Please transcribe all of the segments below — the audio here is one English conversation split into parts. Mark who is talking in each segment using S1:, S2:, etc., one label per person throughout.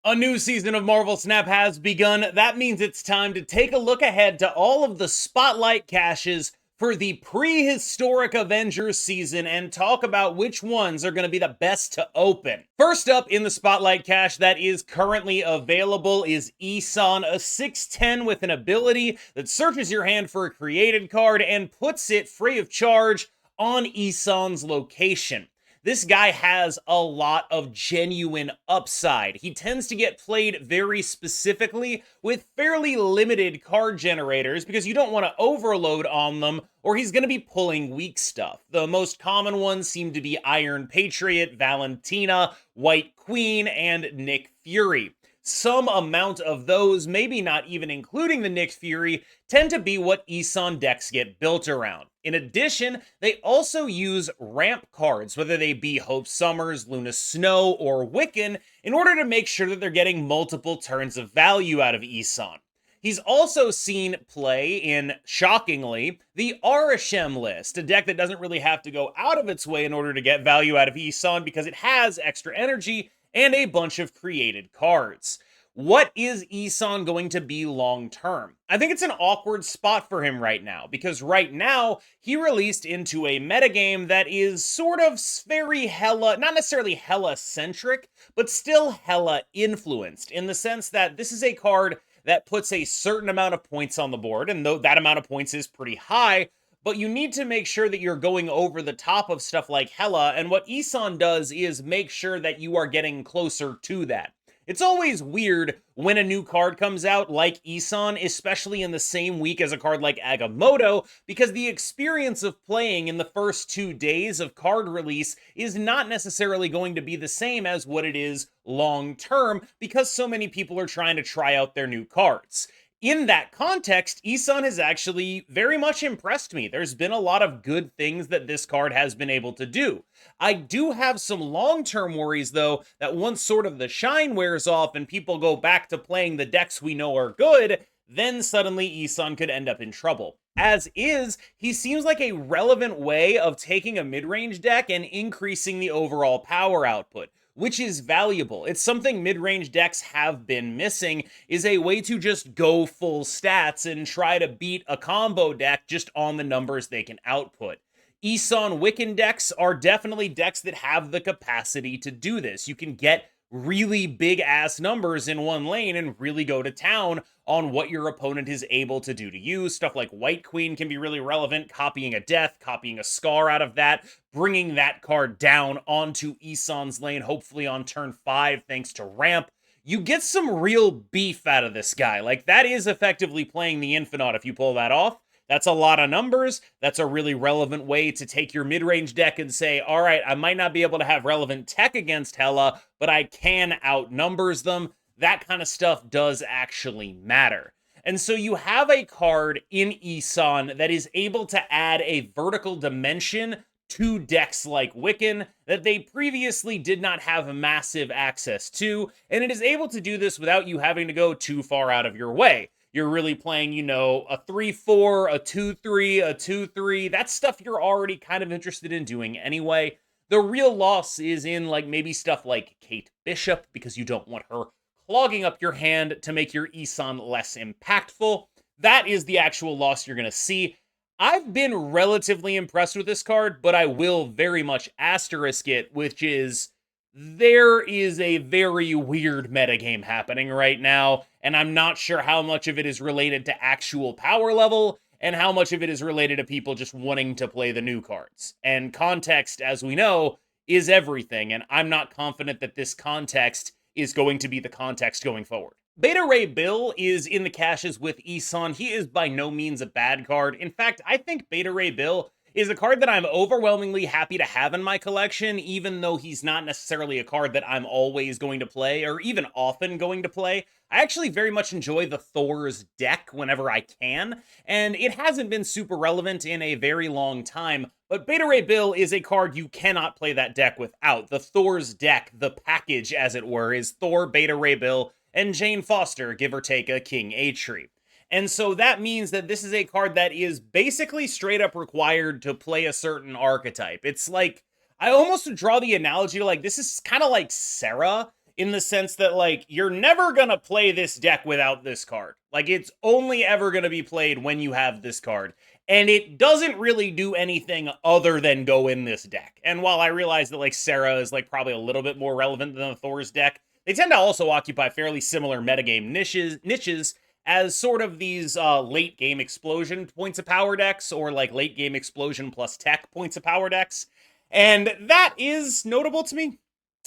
S1: A new season of Marvel Snap has begun. That means it's time to take a look ahead to all of the spotlight caches for the Prehistoric Avengers season and talk about which ones are going to be the best to open. First up in the spotlight cache that is currently available is Isan, a 6'10 with an ability that searches your hand for a created card and puts it free of charge on Isan's location. This guy has a lot of genuine upside. He tends to get played very specifically with fairly limited card generators because you don't want to overload on them or he's going to be pulling weak stuff. The most common ones seem to be Iron Patriot, Valentina, White Queen, and Nick Fury. Some amount of those, maybe not even including the Nick Fury, tend to be what Isan decks get built around. In addition, they also use ramp cards, whether they be Hope Summers, Luna Snow, or Wiccan, in order to make sure that they're getting multiple turns of value out of Isan. He's also seen play in, shockingly, the Arishem list, a deck that doesn't really have to go out of its way in order to get value out of Isan because it has extra energy and a bunch of created cards. What is Isan going to be long term? I think it's an awkward spot for him right now, because right now he released into a metagame that is sort of very Hela, not necessarily Hela-centric, but still Hela-influenced, in the sense that this is a card that puts a certain amount of points on the board, and though that amount of points is pretty high, but you need to make sure that you're going over the top of stuff like Hela, and what Isan does is make sure that you are getting closer to that. It's always weird when a new card comes out like Isan, especially in the same week as a card like Agamotto, because the experience of playing in the first 2 days of card release is not necessarily going to be the same as what it is long term, because so many people are trying to try out their new cards. In that context, Isan has actually very much impressed me. There's been a lot of good things that this card has been able to do. I do have some long-term worries, though, that once sort of the shine wears off and people go back to playing the decks we know are good, then suddenly Isan could end up in trouble. As is, he seems like a relevant way of taking a mid-range deck and increasing the overall power output, which is valuable. It's something mid-range decks have been missing, is a way to just go full stats and try to beat a combo deck just on the numbers they can output. Isan Wiccan decks are definitely decks that have the capacity to do this. You can get really big-ass numbers in one lane and really go to town on what your opponent is able to do to you. Stuff like White Queen can be really relevant, copying a Death, copying a Skaar out of that, bringing that card down onto Isan's lane, hopefully on turn 5 thanks to ramp. You get some real beef out of this guy. Like, that is effectively playing the Infinite if you pull that off. That's a lot of numbers. That's a really relevant way to take your mid-range deck and say, all right, I might not be able to have relevant tech against Hela, but I can outnumbers them. That kind of stuff does actually matter. And so you have a card in Isan that is able to add a vertical dimension to decks like Wiccan that they previously did not have massive access to, and it is able to do this without you having to go too far out of your way. You're really playing, you know, a 3-4, a 2-3, a 2-3. That's stuff you're already kind of interested in doing anyway. The real loss is in, like, maybe stuff like Kate Bishop, because you don't want her clogging up your hand to make your Isan less impactful. That is the actual loss you're going to see. I've been relatively impressed with this card, but I will very much asterisk it, which is there is a very weird metagame happening right now, and I'm not sure how much of it is related to actual power level and how much of it is related to people just wanting to play the new cards. And context, as we know, is everything, and I'm not confident that this context is going to be the context going forward. Beta Ray Bill is in the caches with Isan. He is by no means a bad card. In fact, I think Beta Ray Bill is a card that I'm overwhelmingly happy to have in my collection, even though he's not necessarily a card that I'm always going to play, or even often going to play. I actually very much enjoy the Thor's deck whenever I can, and it hasn't been super relevant in a very long time, but Beta Ray Bill is a card you cannot play that deck without. The Thor's deck, the package as it were, is Thor, Beta Ray Bill, and Jane Foster, give or take a King Atri. And so that means that this is a card that is basically straight up required to play a certain archetype. It's like, I almost would draw the analogy to, like, this is kind of like Serra in the sense that, like, you're never gonna play this deck without this card. Like, it's only ever gonna be played when you have this card. And it doesn't really do anything other than go in this deck. And while I realize that, like, Sarah is, like, probably a little bit more relevant than the Thor's deck, they tend to also occupy fairly similar metagame niches as sort of these late game explosion points of power decks, or like late game explosion plus tech points of power decks. And that is notable to me.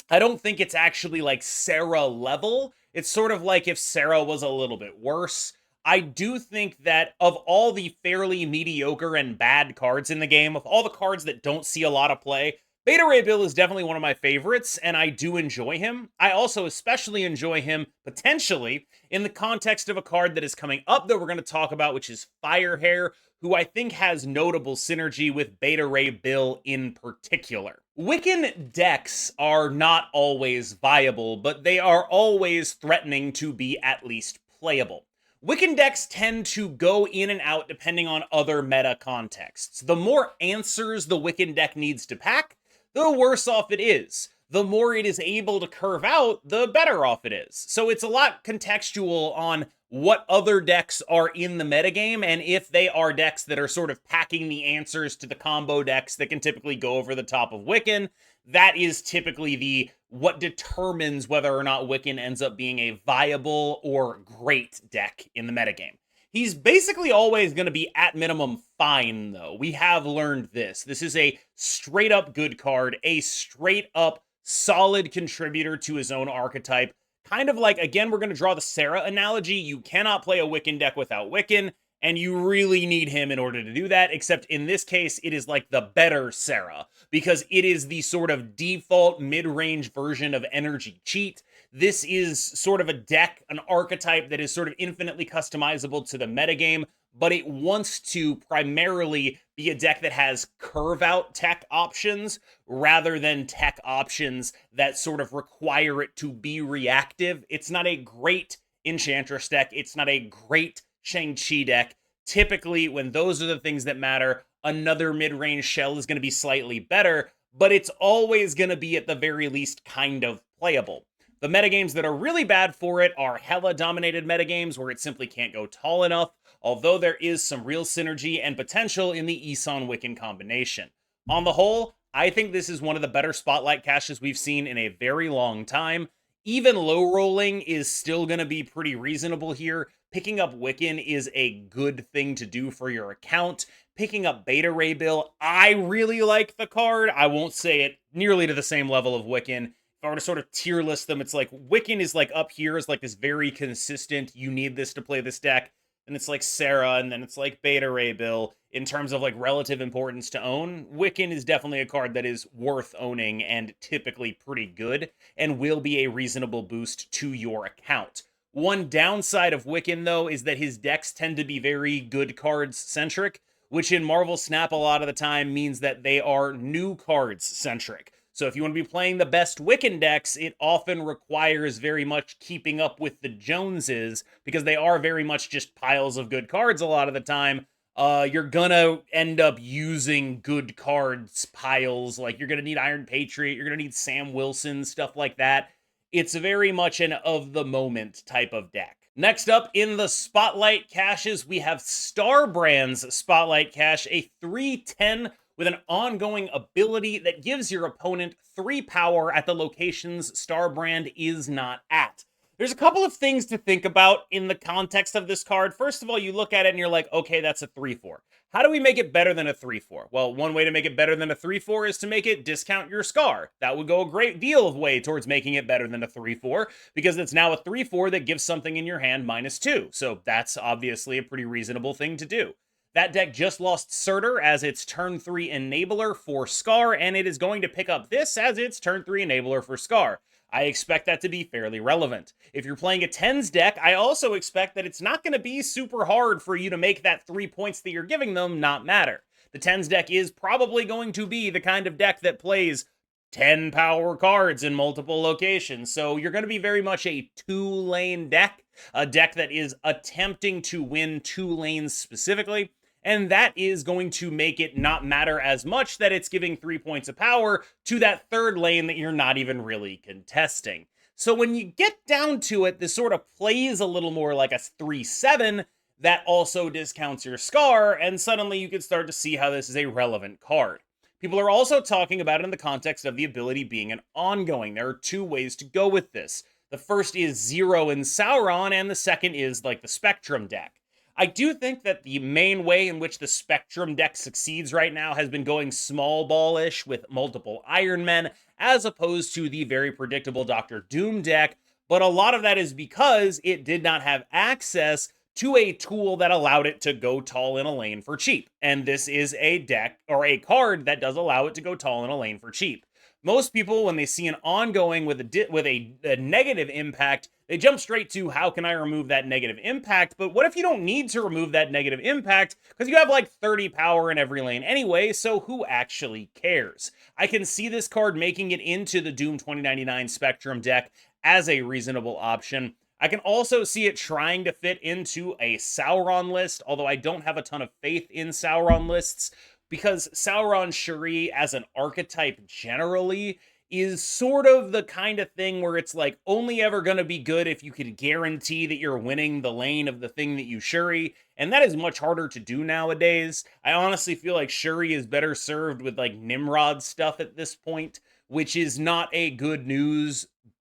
S1: I don't think it's actually like Sarah level. It's sort of like if Sarah was a little bit worse. I do think that of all the fairly mediocre and bad cards in the game, of all the cards that don't see a lot of play, Beta Ray Bill is definitely one of my favorites, and I do enjoy him. I also especially enjoy him, potentially, in the context of a card that is coming up that we're going to talk about, which is Firehair, who I think has notable synergy with Beta Ray Bill in particular. Wiccan decks are not always viable, but they are always threatening to be at least playable. Wiccan decks tend to go in and out depending on other meta contexts. The more answers the Wiccan deck needs to pack, the worse off it is. The more it is able to curve out, the better off it is. So it's a lot contextual on what other decks are in the metagame, and if they are decks that are sort of packing the answers to the combo decks that can typically go over the top of Wiccan, that is typically what determines whether or not Wiccan ends up being a viable or great deck in the metagame. He's basically always going to be at minimum fine, though. We have learned this. This is a straight up good card, a straight up solid contributor to his own archetype. Kind of like, again, we're going to draw the Sarah analogy. You cannot play a Wiccan deck without Wiccan, and you really need him in order to do that, except in this case, it is like the better Sarah, because it is the sort of default mid-range version of Energy Cheat. This is sort of a deck, an archetype that is sort of infinitely customizable to the metagame, but it wants to primarily be a deck that has curve-out tech options rather than tech options that sort of require it to be reactive. It's not a great Enchantress deck. It's not a great Shang-Chi deck. Typically, when those are the things that matter, another mid-range shell is going to be slightly better, but it's always going to be at the very least kind of playable. The metagames that are really bad for it are Hela-dominated metagames where it simply can't go tall enough, although there is some real synergy and potential in the Isan-Wiccan combination. On the whole, I think this is one of the better spotlight caches we've seen in a very long time. Even low rolling is still going to be pretty reasonable here. Picking up Wiccan is a good thing to do for your account. Picking up Beta Ray Bill, I really like the card. I won't say it nearly to the same level of Wiccan. If I were to sort of tier list them, it's like Wiccan is like up here is like this very consistent, you need this to play this deck. And it's like Sarah, and then it's like Beta Ray Bill. In terms of like relative importance to own, Wiccan is definitely a card that is worth owning and typically pretty good, and will be a reasonable boost to your account. One downside of Wiccan, though, is that his decks tend to be very good cards centric, which in Marvel Snap a lot of the time means that they are new cards centric. So if you want to be playing the best Wiccan decks, it often requires very much keeping up with the Joneses, because they are very much just piles of good cards a lot of the time. You're gonna end up using good cards piles, like you're gonna need Iron Patriot, you're gonna need Sam Wilson, stuff like that. It's very much an of-the-moment type of deck. Next up in the Spotlight caches, we have Starbrand's Spotlight cache, a 3/10 with an ongoing ability that gives your opponent 3 power at the locations Starbrand is not at. There's a couple of things to think about in the context of this card. First of all, you look at it and you're like, okay, that's a 3/4. How do we make it better than a 3/4? Well, one way to make it better than a 3/4 is to make it discount your Skaar. That would go a great deal of way towards making it better than a 3/4, because it's now a 3/4 that gives something in your hand -2. So that's obviously a pretty reasonable thing to do. That deck just lost Surtur as its turn 3 enabler for Skaar, and it is going to pick up this as its turn 3 enabler for Skaar. I expect that to be fairly relevant. If you're playing a Tens deck, I also expect that it's not going to be super hard for you to make that 3 points that you're giving them not matter. The Tens deck is probably going to be the kind of deck that plays 10 power cards in multiple locations, so you're going to be very much a 2-lane deck, a deck that is attempting to win 2 lanes specifically. And that is going to make it not matter as much that it's giving 3 points of power to that 3rd lane that you're not even really contesting. So when you get down to it, this sort of plays a little more like a 3/7 that also discounts your Skaar, and suddenly you can start to see how this is a relevant card. People are also talking about it in the context of the ability being an ongoing. There are two ways to go with this. The first is Zero in Sauron, and the second is like the Spectrum deck. I do think that the main way in which the Spectrum deck succeeds right now has been going small ball-ish with multiple Iron Men, as opposed to the very predictable Doctor Doom deck, but a lot of that is because it did not have access to a tool that allowed it to go tall in a lane for cheap. And this is a deck or a card that does allow it to go tall in a lane for cheap. Most people, when they see an ongoing with a negative impact, they jump straight to how can I remove that negative impact? But what if you don't need to remove that negative impact because you have like 30 power in every lane anyway, so who actually cares? I can see this card making it into the Doom 2099 Spectrum deck as a reasonable option. I can also see it trying to fit into a Sauron list, although I don't have a ton of faith in Sauron lists, because Sauron Shuri as an archetype generally is sort of the kind of thing where it's like only ever going to be good if you can guarantee that you're winning the lane of the thing that you Shuri, and that is much harder to do nowadays. I honestly feel like Shuri is better served with like Nimrod stuff at this point, which is not a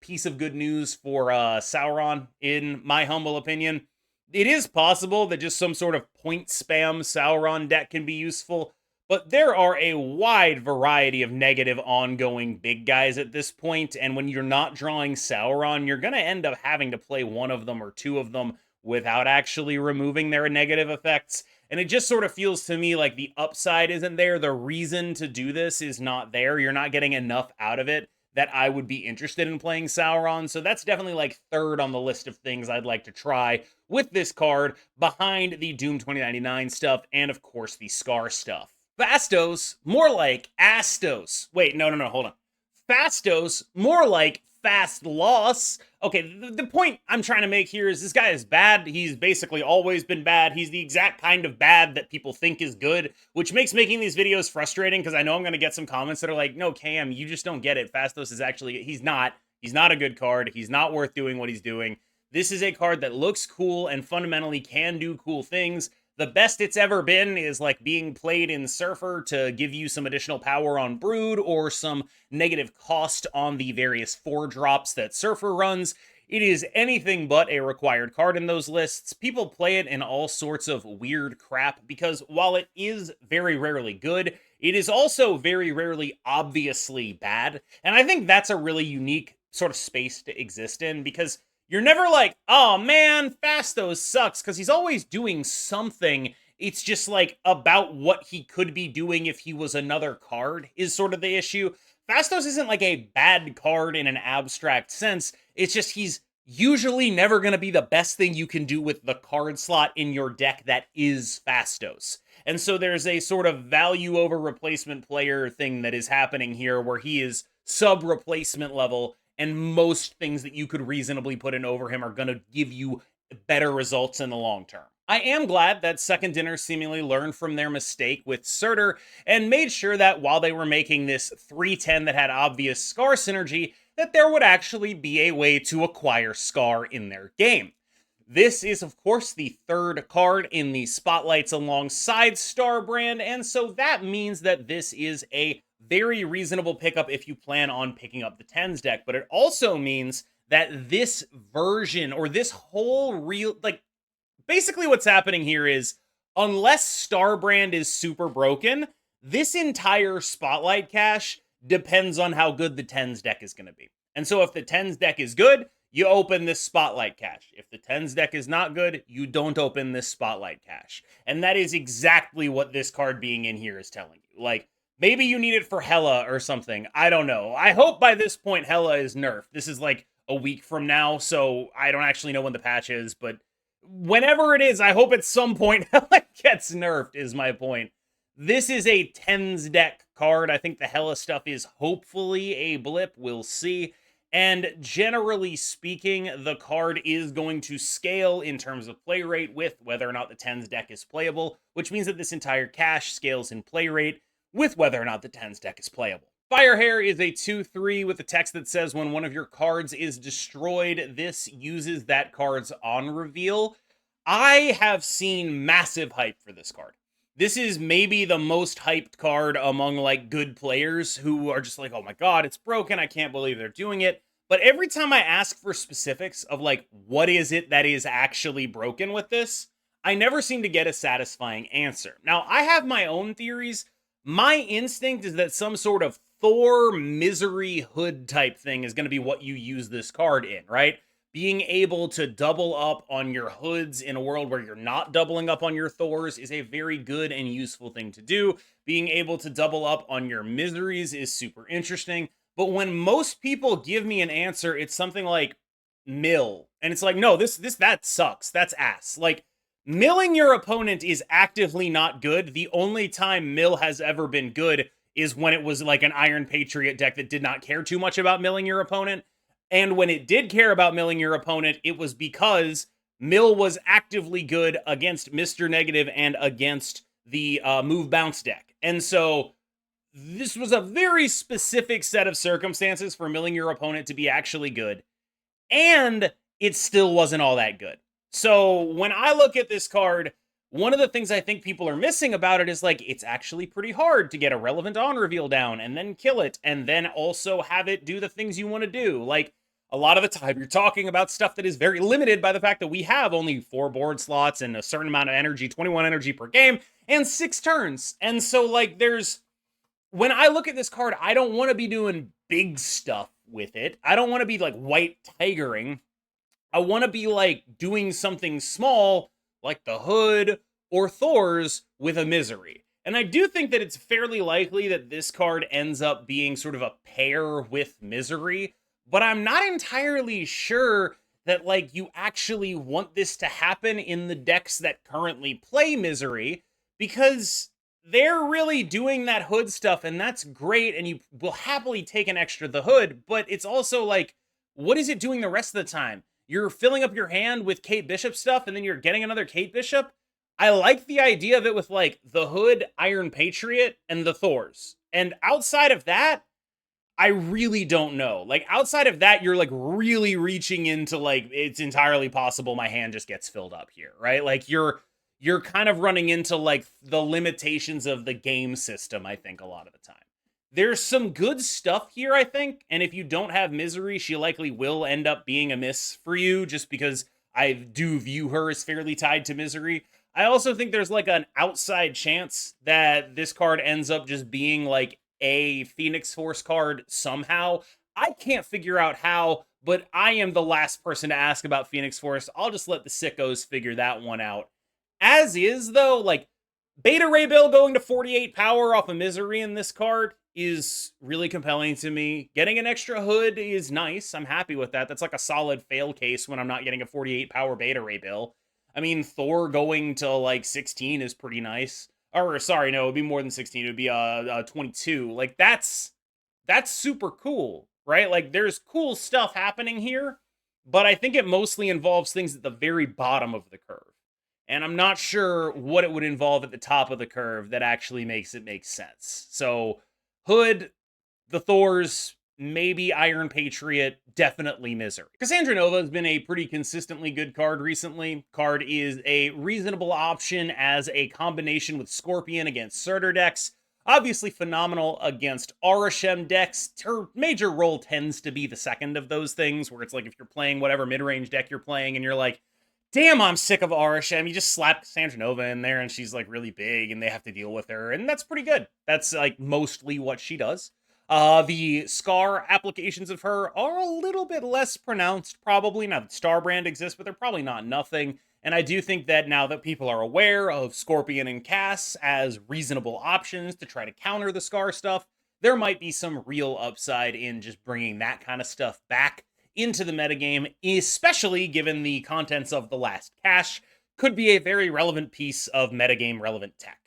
S1: piece of good news for Sauron, in my humble opinion. It is possible that just some sort of point spam Sauron deck can be useful, but there are a wide variety of negative ongoing big guys at this point, and when you're not drawing Sauron, you're going to end up having to play one of them or two of them without actually removing their negative effects. And it just sort of feels to me like the upside isn't there. The reason to do this is not there. You're not getting enough out of it that I would be interested in playing Sauron. So that's definitely like third on the list of things I'd like to try with this card, behind the Doom 2099 stuff and of course the Skaar stuff. Phastos, more like Astos. Wait, no, hold on. Phastos, more like fast loss. Okay, the point I'm trying to make here is this guy is bad. He's basically always been bad. He's the exact kind of bad that people think is good, which makes making these videos frustrating because I know I'm going to get some comments that are like, no, Cam, you just don't get it. Phastos is actually, he's not a good card. He's not worth doing what he's doing. This is a card that looks cool and fundamentally can do cool things. The best it's ever been is like being played in Surfer to give you some additional power on Brood or some negative cost on the various 4-drops that Surfer runs. It is anything but a required card in those lists. People play it in all sorts of weird crap because while it is very rarely good, it is also very rarely obviously bad. And I think that's a really unique sort of space to exist in, because you're never like, oh man, Phastos sucks, because he's always doing something. It's just like about what he could be doing if he was another card is sort of the issue. Phastos isn't like a bad card in an abstract sense. It's just he's usually never going to be the best thing you can do with the card slot in your deck that is Phastos. And so there's a sort of value over replacement player thing that is happening here where he is sub-replacement level, and most things that you could reasonably put in over him are going to give you better results in the long term. I am glad that Second Dinner seemingly learned from their mistake with Surtur and made sure that while they were making this 3/10 that had obvious Skaar synergy, that there would actually be a way to acquire Skaar in their game. This is, of course, the third card in the spotlights alongside Starbrand, and so that means that this is a very reasonable pickup if you plan on picking up the Tens deck, but it also means that this version, or this whole basically what's happening here is, unless Starbrand is super broken, this entire Spotlight cache depends on how good the Tens deck is going to be. And so if the Tens deck is good, you open this Spotlight cache. If the Tens deck is not good, you don't open this Spotlight cache. And that is exactly what this card being in here is telling you. Like, maybe you need it for Hela or something. I don't know. I hope by this point Hela is nerfed. This is like a week from now, so I don't actually know when the patch is, but whenever it is, I hope at some point Hela gets nerfed, is my point. This is a Tens deck card. I think the Hela stuff is hopefully a blip. We'll see. And generally speaking, the card is going to scale in terms of play rate with whether or not the Tens deck is playable, which means that this entire cache scales in play rate with whether or not the Tens deck is playable. Firehair is a 2/3 with a text that says when one of your cards is destroyed, this uses that card's on reveal. I have seen massive hype for this card. This is maybe the most hyped card among like good players who are just like, oh my god, it's broken. I can't believe they're doing it. But every time I ask for specifics of like, what is it that is actually broken with this, I never seem to get a satisfying answer. Now, I have my own theories. My instinct is that some sort of Thor misery hood type thing is going to be what you use this card in, right? Being able to double up on your hoods in a world where you're not doubling up on your Thors is a very good and useful thing to do. Being able to double up on your miseries is super interesting. But when most people give me an answer, it's something like mill. And it's like, no, that sucks. That's ass. Like, milling your opponent is actively not good. The only time mill has ever been good is when it was like an Iron Patriot deck that did not care too much about milling your opponent. And when it did care about milling your opponent, it was because mill was actively good against Mr. Negative and against the move bounce deck. And so this was a very specific set of circumstances for milling your opponent to be actually good. And it still wasn't all that good. So when I look at this card, one of the things I think people are missing about it is like, it's actually pretty hard to get a relevant on reveal down and then kill it and then also have it do the things you want to do. Like, a lot of the time you're talking about stuff that is very limited by the fact that we have only 4 board slots and a certain amount of energy, 21 energy per game, and 6 turns. And so like when I look at this card, I don't want to be doing big stuff with it. I don't want to be like white tigering. I want to be like doing something small like the Hood or Thor's with a misery. And I do think that it's fairly likely that this card ends up being sort of a pair with misery, but I'm not entirely sure that like you actually want this to happen in the decks that currently play misery, because they're really doing that Hood stuff, and that's great, and you will happily take an extra the Hood, but it's also like, what is it doing the rest of the time? You're filling up your hand with Kate Bishop stuff, and then you're getting another Kate Bishop? I like the idea of it with like the Hood, Iron Patriot, and the Thors. And outside of that, I really don't know. Like, outside of that, you're like really reaching into like, it's entirely possible my hand just gets filled up here, right? Like you're kind of running into like the limitations of the game system, I think, a lot of the time. There's some good stuff here, I think, and if you don't have misery, she likely will end up being a miss for you, just because I do view her as fairly tied to misery. I also think there's like an outside chance that this card ends up just being like a Phoenix Force card somehow. I can't figure out how, but I am the last person to ask about Phoenix Force. I'll just let the sickos figure that one out. As is, though, like, Beta Ray Bill going to 48 power off of misery in this card is really compelling to me. Getting an extra Hood is nice. I'm happy with that. That's like a solid fail case when I'm not getting a 48 power Beta Ray Bill. I mean, Thor going to like 16 is pretty nice. Or sorry, no, it would be more than 16. It would be 22. Like that's super cool, right? Like there's cool stuff happening here, but I think it mostly involves things at the very bottom of the curve. And I'm not sure what it would involve at the top of the curve that actually makes it make sense. So Hood, the Thors, maybe Iron Patriot, definitely misery. Cassandra Nova has been a pretty consistently good card recently. Card is a reasonable option as a combination with Scorpion against Surtur decks. Obviously phenomenal against Aurashem decks. Her major role tends to be the second of those things, where it's like if you're playing whatever mid-range deck you're playing and you're like, damn, I'm sick of Aurashem. You just slap Cassandra Nova in there and she's like really big and they have to deal with her. And that's pretty good. That's like mostly what she does. The Skaar applications of her are a little bit less pronounced, probably. Now that Star Brand exists, but they're probably not nothing. And I do think that now that people are aware of Scorpion and Cass as reasonable options to try to counter the Skaar stuff, there might be some real upside in just bringing that kind of stuff back into the metagame, especially given the contents of the last cache. Could be a very relevant piece of metagame relevant tech.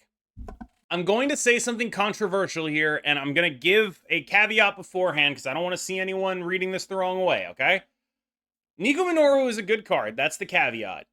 S1: I'm going to say something controversial here, and I'm going to give a caveat beforehand because I don't want to see anyone reading this the wrong way, okay? Nico Minoru is a good card. That's the caveat.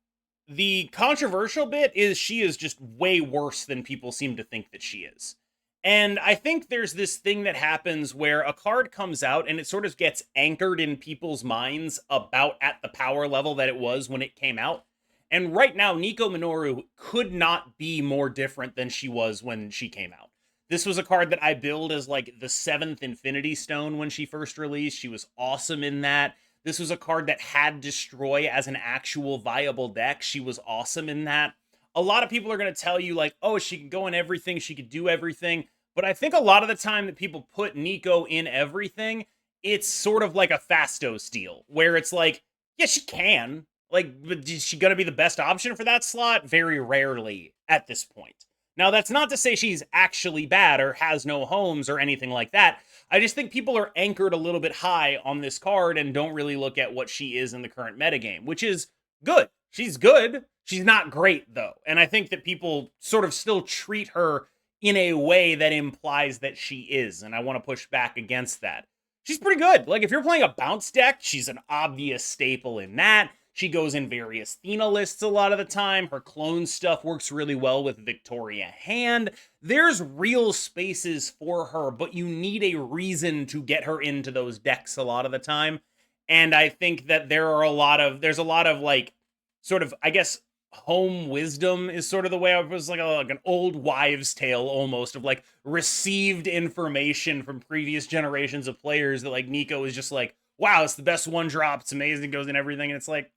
S1: The controversial bit is she is just way worse than people seem to think that she is. And I think there's this thing that happens where a card comes out and it sort of gets anchored in people's minds about at the power level that it was when it came out. And right now, Nico Minoru could not be more different than she was when she came out. This was a card that I build as like the 7th Infinity Stone when she first released. She was awesome in that. This was a card that had Destroy as an actual viable deck. She was awesome in that. A lot of people are going to tell you like, oh, she can go in everything, she could do everything. But I think a lot of the time that people put Nico in everything, it's sort of like a Phastos deal, where it's like, yeah, she can. Like, but is she going to be the best option for that slot? Very rarely at this point. Now, that's not to say she's actually bad or has no homes or anything like that. I just think people are anchored a little bit high on this card and don't really look at what she is in the current metagame, which is good. She's good. She's not great, though. And I think that people sort of still treat her in a way that implies that she is, and I want to push back against that. She's pretty good. Like, if you're playing a bounce deck, she's an obvious staple in that. She goes in various Athena lists a lot of the time. Her clone stuff works really well with Victoria Hand. There's real spaces for her, but you need a reason to get her into those decks a lot of the time. And I think that there's a lot of like, sort of, I guess, home wisdom is sort of the way I was like an old wives' tale almost of like received information from previous generations of players that like Nico is just like, wow, it's the best one drop. It's amazing. It goes in everything. And it's like,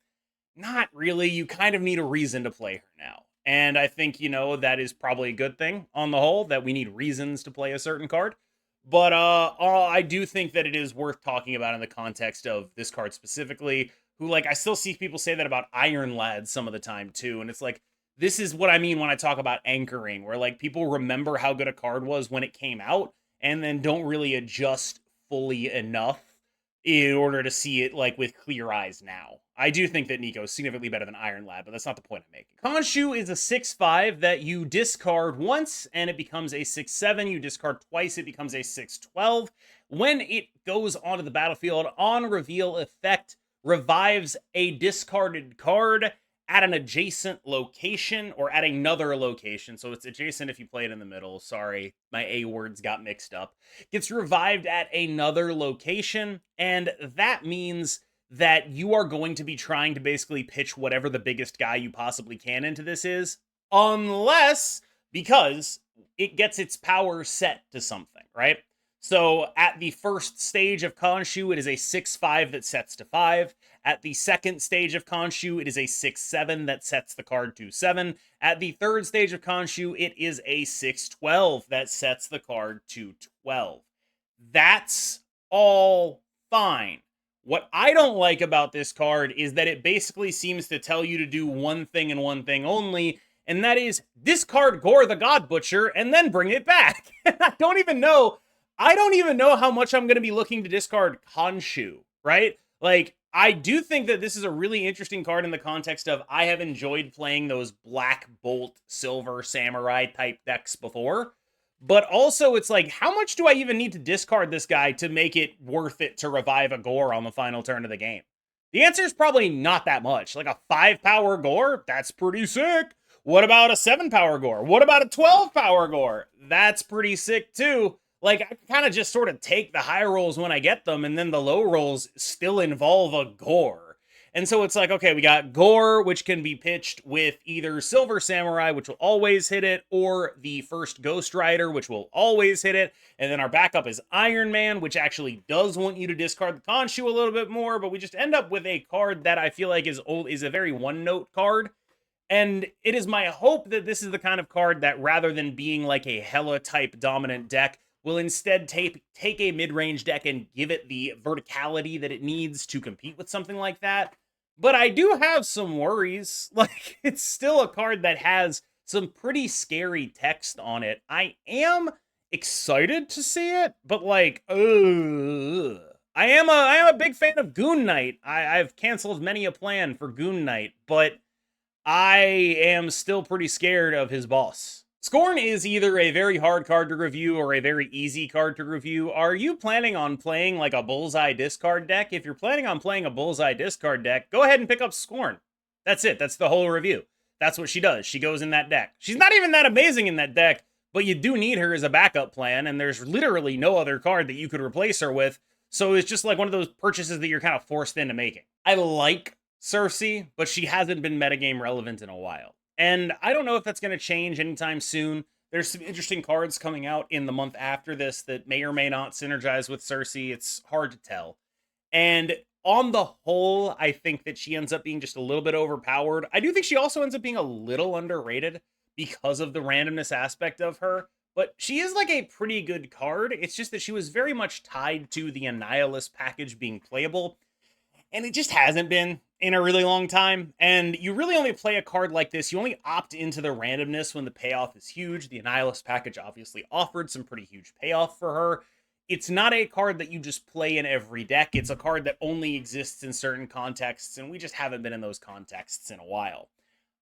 S1: not really. You kind of need a reason to play her now. And I think, that is probably a good thing on the whole, that we need reasons to play a certain card. But I do think that it is worth talking about in the context of this card specifically, who, like, I still see people say that about Iron Lads some of the time, too. And it's like, this is what I mean when I talk about anchoring, where, like, people remember how good a card was when it came out, and then don't really adjust fully enough in order to see it, like, with clear eyes now. I do think that Nico is significantly better than Iron Lad, but that's not the point I'm making. Khonshu is a 6/5 that you discard once, and it becomes a 6/7. You discard twice, it becomes a 6/12. When it goes onto the battlefield, on reveal effect, revives a discarded card at an adjacent location or at another location. So it's adjacent if you play it in the middle. Sorry, my A words got mixed up. Gets revived at another location, and that means that you are going to be trying to basically pitch whatever the biggest guy you possibly can into this is, because it gets its power set to something, right? So at the first stage of Khonshu, it is a 6/5 that sets to 5. At the second stage of Khonshu, it is a 6/7 that sets the card to 7. At the third stage of Khonshu, it is a 6/12 that sets the card to 12. That's all fine. What I don't like about this card is that it basically seems to tell you to do one thing and one thing only, and that is discard Gore the God Butcher and then bring it back. I don't even know how much I'm going to be looking to discard Khonshu, right? Like, I do think that this is a really interesting card in the context of I have enjoyed playing those Black Bolt, Silver Samurai type decks before. But also, it's like, how much do I even need to discard this guy to make it worth it to revive a Gore on the final turn of the game? The answer is probably not that much. Like a 5-power Gore, that's pretty sick. What about a 7-power Gore? What about a 12-power Gore? That's pretty sick too. Like, I kind of just sort of take the high rolls when I get them, and then the low rolls still involve a Gore. And so it's like, okay, we got Gore, which can be pitched with either Silver Samurai, which will always hit it, or the first Ghost Rider, which will always hit it. And then our backup is Iron Man, which actually does want you to discard the Khonshu a little bit more, but we just end up with a card that I feel like is a very one-note card. And it is my hope that this is the kind of card that, rather than being like a Hela-type dominant deck, will instead take a mid-range deck and give it the verticality that it needs to compete with something like that. But I do have some worries. Like, it's still a card that has some pretty scary text on it. I am excited to see it, but like, I am a big fan of Goon Knight. I've canceled many a plan for Goon Knight, but I am still pretty scared of his boss. Scorn is either a very hard card to review or a very easy card to review. Are you planning on playing like a Bullseye discard deck? If you're planning on playing a Bullseye discard deck, go ahead and pick up Scorn. That's it. That's the whole review. That's what she does. She goes in that deck. She's not even that amazing in that deck, but you do need her as a backup plan, and there's literally no other card that you could replace her with, so it's just like one of those purchases that you're kind of forced into making. I like Sersi, but she hasn't been metagame relevant in a while. And I don't know if that's going to change anytime soon. There's some interesting cards coming out in the month after this that may or may not synergize with Sersi. It's hard to tell. And on the whole, I think that she ends up being just a little bit overpowered. I do think she also ends up being a little underrated because of the randomness aspect of her. But she is like a pretty good card. It's just that she was very much tied to the Annihilus package being playable. And it just hasn't been in a really long time. And you really only play a card like this. You only opt into the randomness when the payoff is huge. The Annihilus package obviously offered some pretty huge payoff for her. It's not a card that you just play in every deck. It's a card that only exists in certain contexts, and we just haven't been in those contexts in a while.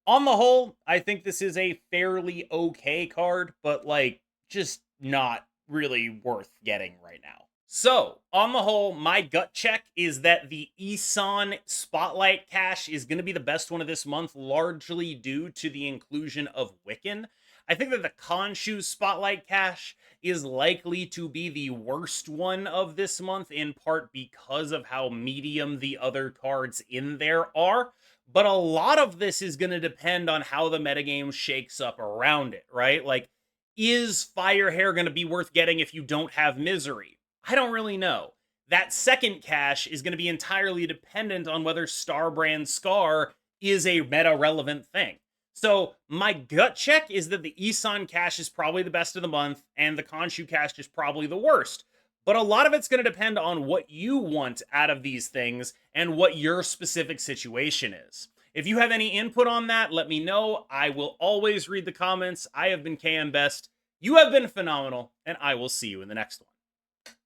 S1: On the whole, I think this is a fairly okay card, but like just not really worth getting right now. So, on the whole, my gut check is that the Isan Spotlight cache is going to be the best one of this month, largely due to the inclusion of Wiccan. I think that the Khonshu Spotlight cache is likely to be the worst one of this month, in part because of how medium the other cards in there are. But a lot of this is going to depend on how the metagame shakes up around it, right? Like, is Firehair going to be worth getting if you don't have Misery? I don't really know. That second cache is going to be entirely dependent on whether Starbrand Skaar is a meta-relevant thing. So my gut check is that the Isan cache is probably the best of the month, and the Khonshu cache is probably the worst. But a lot of it's going to depend on what you want out of these things and what your specific situation is. If you have any input on that, let me know. I will always read the comments. I have been KMBest. You have been phenomenal, and I will see you in the next one.